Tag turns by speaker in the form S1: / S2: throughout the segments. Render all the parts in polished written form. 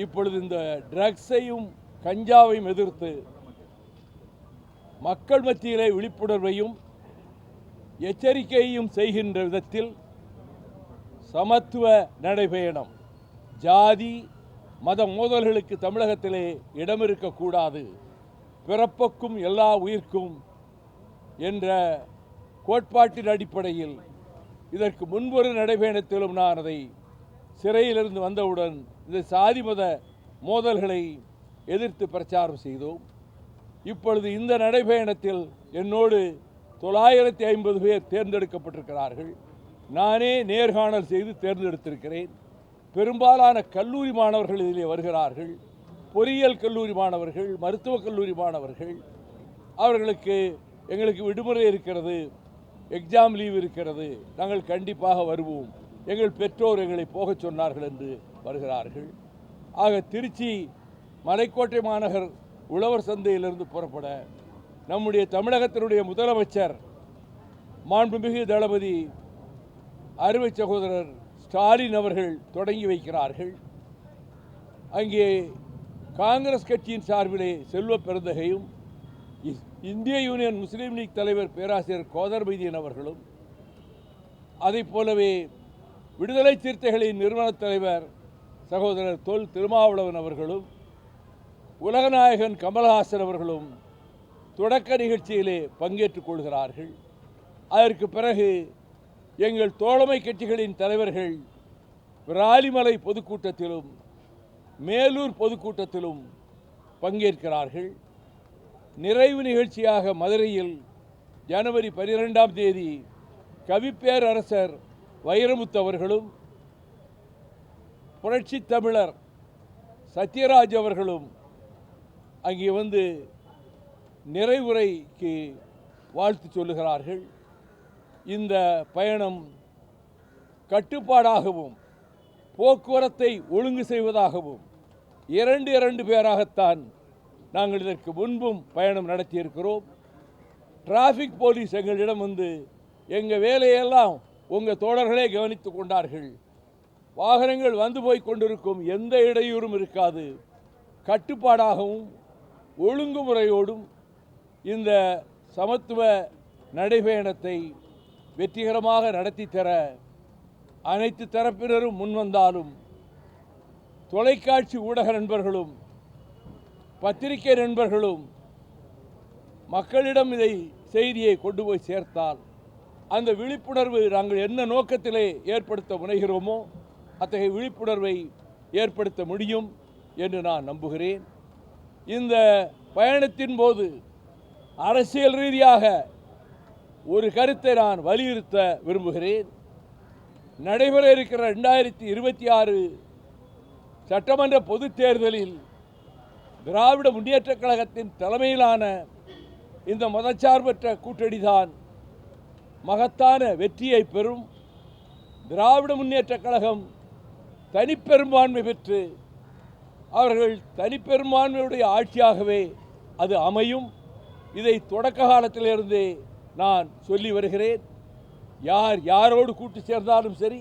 S1: இப்பொழுது இந்த ட்ரக்ஸையும் கஞ்சாவையும் எதிர்த்து மக்கள் மத்தியிலே விழிப்புணர்வையும் எச்சரிக்கையையும் செய்கின்ற விதத்தில் சமத்துவ நடைபயணம், ஜாதி மத மோதல்களுக்கு தமிழகத்திலே இடம் இருக்கக்கூடாது, பிறப்புக்கும் எல்லா உயிர்க்கும் என்ற கோட்பாட்டின் அடிப்படையில் இதற்கு முன்பொரு நடைபயணத்திலும் நான் அதை சிறையிலிருந்து வந்தவுடன் இந்த சாதி மத மோதல்களை எதிர்த்து பிரச்சாரம் செய்தோம். இப்பொழுது இந்த நடைபயணத்தில் என்னோடு 950 பேர் தேர்ந்தெடுக்கப்பட்டிருக்கிறார்கள். நானே நேர்காணல் செய்து தேர்ந்தெடுத்திருக்கிறேன். பெரும்பாலான கல்லூரி மாணவர்கள் இதிலே வருகிறார்கள். பொறியியல் கல்லூரி மாணவர்கள், மருத்துவக் கல்லூரி மாணவர்கள். அவர்களுக்கு எங்களுக்கு விடுமுறை இருக்கிறது, எக்ஸாம் லீவ் இருக்கிறது, நாங்கள் கண்டிப்பாக வருவோம், எங்கள் பெற்றோர் எங்களை போகச் சொன்னார்கள் என்று வருகிறார்கள். ஆக திருச்சி மலைக்கோட்டை மாநகர் உழவர் சந்தையிலிருந்து புறப்பட நம்முடைய தமிழகத்தினுடைய முதலமைச்சர் மாண்புமிகு தளபதி அருமை சகோதரர் ஸ்டாலின் அவர்கள் தொடங்கி வைக்கிறார்கள். அங்கே காங்கிரஸ் கட்சியின் சார்பிலே செல்வ பெருந்தகையும் இந்திய யூனியன் முஸ்லீம் லீக் தலைவர் பேராசிரியர் கோதர் மைதீன் அவர்களும், அதைப் போலவே விடுதலை சிறுத்தைகளின் நிறுவன தலைவர் சகோதரர் தொல் திருமாவளவன் அவர்களும், உலகநாயகன் கமல்ஹாசன் அவர்களும் தொடக்க நிகழ்ச்சியிலே பங்கேற்றுக் கொள்கிறார்கள். அதற்கு பிறகு எங்கள் தோழமை கட்சிகளின் தலைவர்கள் விராலிமலை பொதுக்கூட்டத்திலும் மேலூர் பொதுக்கூட்டத்திலும் பங்கேற்கிறார்கள். நிறைவு நிகழ்ச்சியாக மதுரையில் ஜனவரி 12ஆம் தேதி கவிப்பேரரசர் வைரமுத்து அவர்களும் புரட்சி தமிழர் சத்யராஜ் அவர்களும் அங்கே வந்து நிறைவுரைக்கு வாழ்த்து சொல்லுகிறார்கள். இந்த பயணம் கட்டுப்பாடாகவும் போக்குவரத்தை ஒழுங்கு செய்வதாகவும் இரண்டு பேராகத்தான் நாங்கள் இதற்கு முன்பும் பயணம் நடத்தியிருக்கிறோம். டிராஃபிக் போலீஸ் எங்களிடம் வந்து எங்கள் வேலையெல்லாம் உங்கள் தோழர்களே கவனித்து கொண்டார்கள், வாகனங்கள் வந்து போய் கொண்டிருக்கும், எந்த இடையூறும் இருக்காது, கட்டுப்பாடாகவும் ஒழுங்குமுறையோடும் இந்த சமத்துவ நடைபயணத்தை வெற்றிகரமாக நடத்தி தர அனைத்து தரப்பினரும் முன்வந்தாலும் தொலைக்காட்சி ஊடக நண்பர்களும் பத்திரிகை நண்பர்களும் மக்களிடம் இதை செய்தியை கொண்டு போய் சேர்த்தால் அந்த விழிப்புணர்வு நாங்கள் என்ன நோக்கத்திலே ஏற்படுத்த முனைகிறோமோ அத்தகைய விழிப்புணர்வை ஏற்படுத்த முடியும் என்று நான் நம்புகிறேன். இந்த பயணத்தின் போது அரசியல் ரீதியாக ஒரு கருத்தை நான் வலியுறுத்த விரும்புகிறேன். நடைபெற இருக்கிற 2026 சட்டமன்ற பொதுத் தேர்தலில் திராவிட முன்னேற்றக் கழகத்தின் தலைமையிலான இந்த மதச்சார்பற்ற கூட்டணிதான் மகத்தான வெற்றியை பெறும். திராவிட முன்னேற்றக் கழகம் தனிப்பெரும்பான்மை பெற்று அவர்கள் தனிப்பெரும்பான்மையுடைய ஆட்சியாகவே அது அமையும். இதை தொடக்க காலத்திலிருந்தே நான் சொல்லி வருகிறேன். யார் யாரோடு கூட்டு சேர்ந்தாலும் சரி,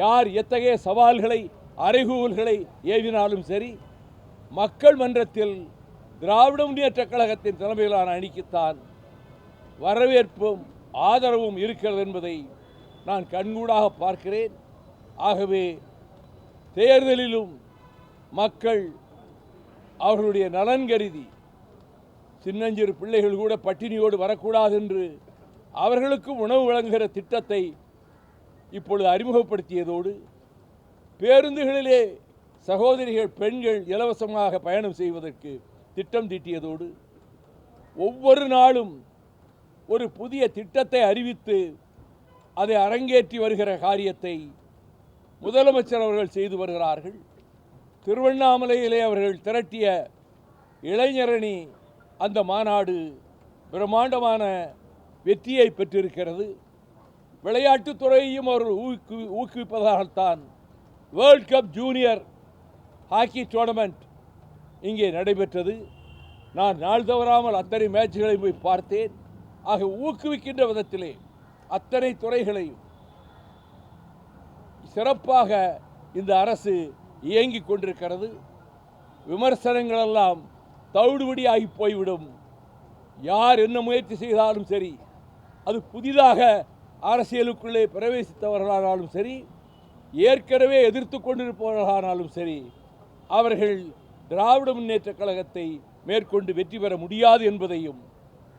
S1: யார் எத்தகைய சவால்களை அறைகூவல்களை ஏவினாலும் சரி, மக்கள் மன்றத்தில் திராவிட முன்னேற்றக் கழகத்தின் தலைமையிலான அணிக்குத்தான் வரவேற்பும் ஆதரவும் இருக்கிறது என்பதை நான் கண்கூடாக பார்க்கிறேன். ஆகவே தேர்தலிலும் மக்கள் அவர்களுடைய நலன் கருதி சின்னஞ்சிறு பிள்ளைகள் கூட பட்டினியோடு வரக்கூடாது என்று அவர்களுக்கும் உணவு வழங்குகிற திட்டத்தை இப்பொழுது அறிமுகப்படுத்தியதோடு, பேருந்துகளிலே சகோதரிகள் பெண்கள் இலவசமாக பயணம் செய்வதற்கு திட்டம் தீட்டியதோடு, ஒவ்வொரு நாளும் ஒரு புதிய திட்டத்தை அறிவித்து அதை அரங்கேற்றி வருகிற காரியத்தை முதலமைச்சர் அவர்கள் செய்து வருகிறார்கள். திருவண்ணாமலையிலே அவர்கள் திரட்டிய இளைஞரணி அந்த மாநாடு பிரம்மாண்டமான வெற்றியை பெற்றிருக்கிறது. விளையாட்டுத்துறையையும் அவர்கள் ஊக்குவிப்பதாகத்தான் world cup junior hockey tournament இங்கே நடைபெற்றது. நான் நாள் தவறாமல் அத்தனை மேட்சுகளையும் போய் பார்த்தேன். ஆக ஊக்குவிக்கின்ற விதத்திலே அத்தனை துறைகளையும் சிறப்பாக இந்த அரசு இயங்கிக் கொண்டிருக்கிறது. விமர்சனங்களெல்லாம் தவிடுபடியாகி போய்விடும். யார் என்ன முயற்சி செய்தாலும் சரி, அது புதிதாக அரசியலுக்குள்ளே பிரவேசித்தவர்களானாலும் சரி, ஏற்கனவே எதிர்த்து கொண்டிருப்பவர்களானாலும் சரி, அவர்கள் திராவிட முன்னேற்றக் கழகத்தை மேற்கொண்டு வெற்றி பெற முடியாது என்பதையும்,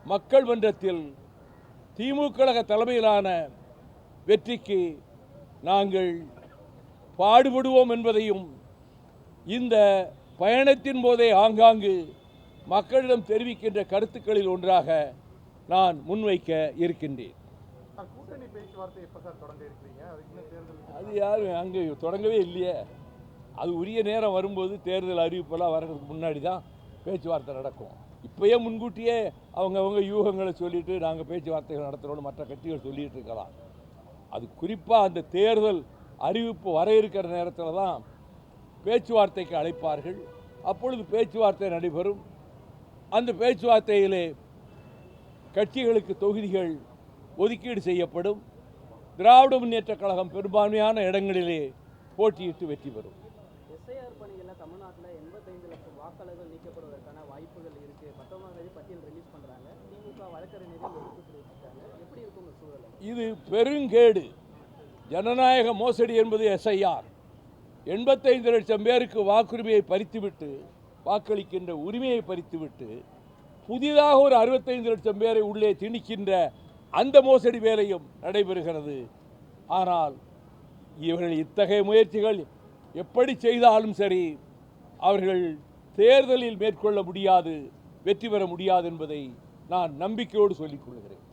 S1: மக்கள் மன்றத்தில் திமுக கழக தலைமையிலான வெற்றிக்கு நாங்கள் பாடுபடுவோம் என்பதையும் இந்த பயணத்தின் போதே ஆங்காங்கு மக்களிடம் தெரிவிக்கின்ற கருத்துக்களில் ஒன்றாக நான் முன்வைக்க இருக்கின்றேன்.
S2: கூட்டணி பேச்சுவார்த்தை எப்போ சார் தொடங்க இருக்கிறீங்க?
S1: அது யாரும் அங்கே தொடங்கவே இல்லையே. அது உரிய நேரம் வரும்போது தேர்தல் அறிவிப்பெல்லாம் வர்றதுக்கு முன்னாடி தான் பேச்சுவார்த்தை நடக்கும். இப்போயே முன்கூட்டியே அவங்க யூகங்களை சொல்லிட்டு நாங்கள் பேச்சுவார்த்தைகள் நடத்துகிறோன்னு மற்ற கட்சிகள் சொல்லிட்டு இருக்கலாம். அது குறிப்பாக அந்த தேர்தல் அறிவிப்பு வர இருக்கிற நேரத்தில் தான் பேச்சுவார்த்தைக்கு அழைப்பார்கள். அப்பொழுது பேச்சுவார்த்தை நடைபெறும். அந்த பேச்சுவார்த்தையிலே கட்சிகளுக்கு தொகுதிகள் ஒதுக்கீடு செய்யப்படும். திராவிட முன்னேற்றக் கழகம் பெரும்பான்மையான இடங்களிலே போட்டியிட்டு வெற்றி பெறும்.
S3: எஸ்ஐஆர் பணிகளில் தமிழ்நாட்டில் 85 லட்சம் வாக்காளர்கள் நீக்கப்படுவதற்கான வாய்ப்புகள் இருக்கு. 19ஆம் தேதி பட்டியல் ரிலீஸ் பண்றாங்க. திமுக வழக்கறிஞர்கள் எதிர்ப்பு தெரிவிச்சிருக்காங்க. எப்படி இருக்கும் இந்த சூழல்?
S1: இது பெருங்கேடு. ஜனநாயக மோசடி என்பது எஸ்ஐஆர். 85 லட்சம் பேருக்கு வாக்குரிமையை பறித்துவிட்டு, வாக்களிக்கின்ற உரிமையை பறித்துவிட்டு, புதிதாக ஒரு 65 லட்சம் பேரை உள்ளே திணிக்கின்ற அந்த மோசடி வேலையும் நடைபெறுகிறது. ஆனால் இவர்கள் இத்தகைய முயற்சிகள் எப்படி செய்தாலும் சரி, அவர்கள் தேர்தலில் மேற்கொள்ள முடியாது, வெற்றி பெற முடியாது என்பதை நான் நம்பிக்கையோடு சொல்லிக் கொள்கிறேன்.